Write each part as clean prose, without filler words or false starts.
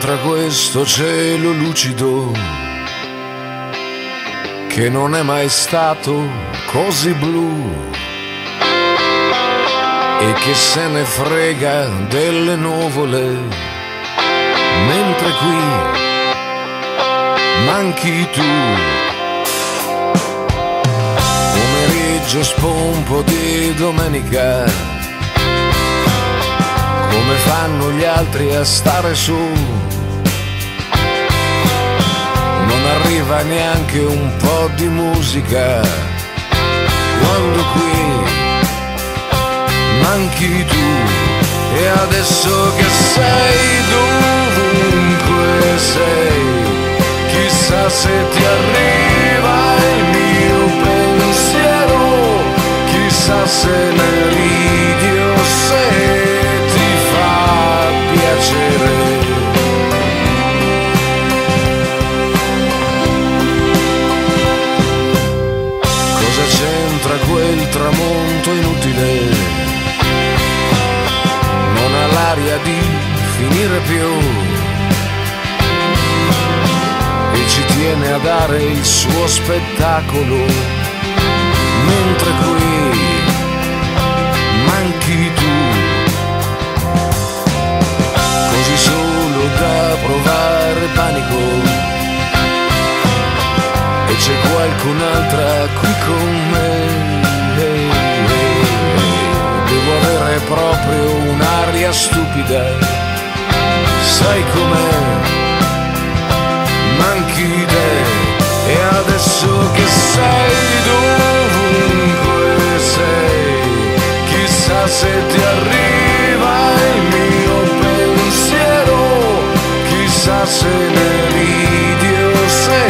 c'entra questo cielo lucido che non è mai stato così blu e che se ne frega delle nuvole, mentre qui manchi tu. Pomeriggio spompo di domenica, come fanno gli altri a stare su, non arriva neanche un po' di musica, quando qui manchi tu. E adesso che sei dovunque sei, chissà se ti arriva il mio pensiero, chissà se ne ridi o se ti fa piacere. Cosa c'entra quel tramonto inutile? Non ha l'aria di finire più e ci tiene a dare il suo spettacolo, mentre qui manchi tu, così solo da provare panico. E c'è qualcun'altra qui con me. Devo avere proprio un'aria stupida, sai com'è? Manchi te. E adesso che sei dovunque sei, chissà se ti arriva il mio pensiero, chissà se ne ridi o se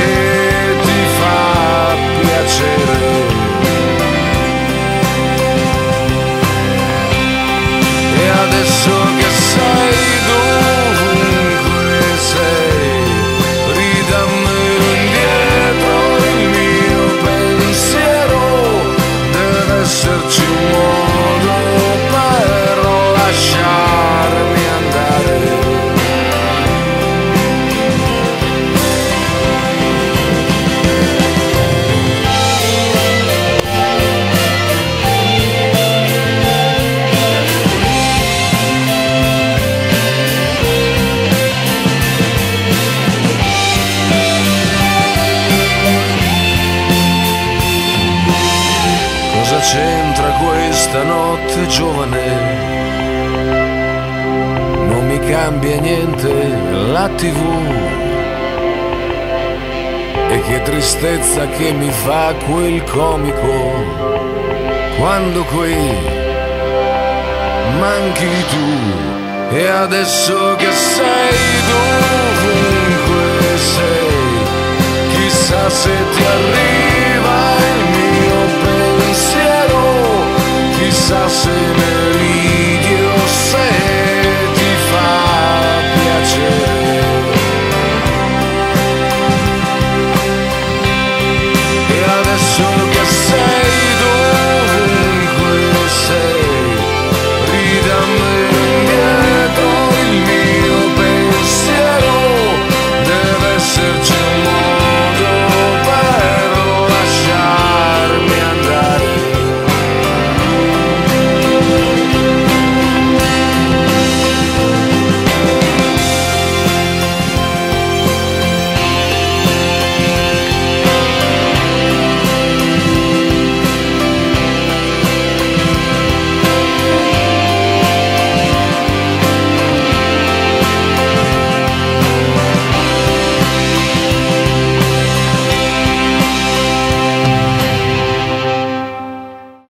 ti fa piacere. E adesso che sei dovunque sei, ridammelo indietro il mio pensiero, deve esserci un modo per lasciarmi andare. Cosa c'entra questa notte giovane? Non mi cambia niente la TV. E che tristezza che mi fa quel comico, quando qui manchi tu. E adesso che sei dovunque sei, chissà se ti arriva il mio pensiero, chissà se ne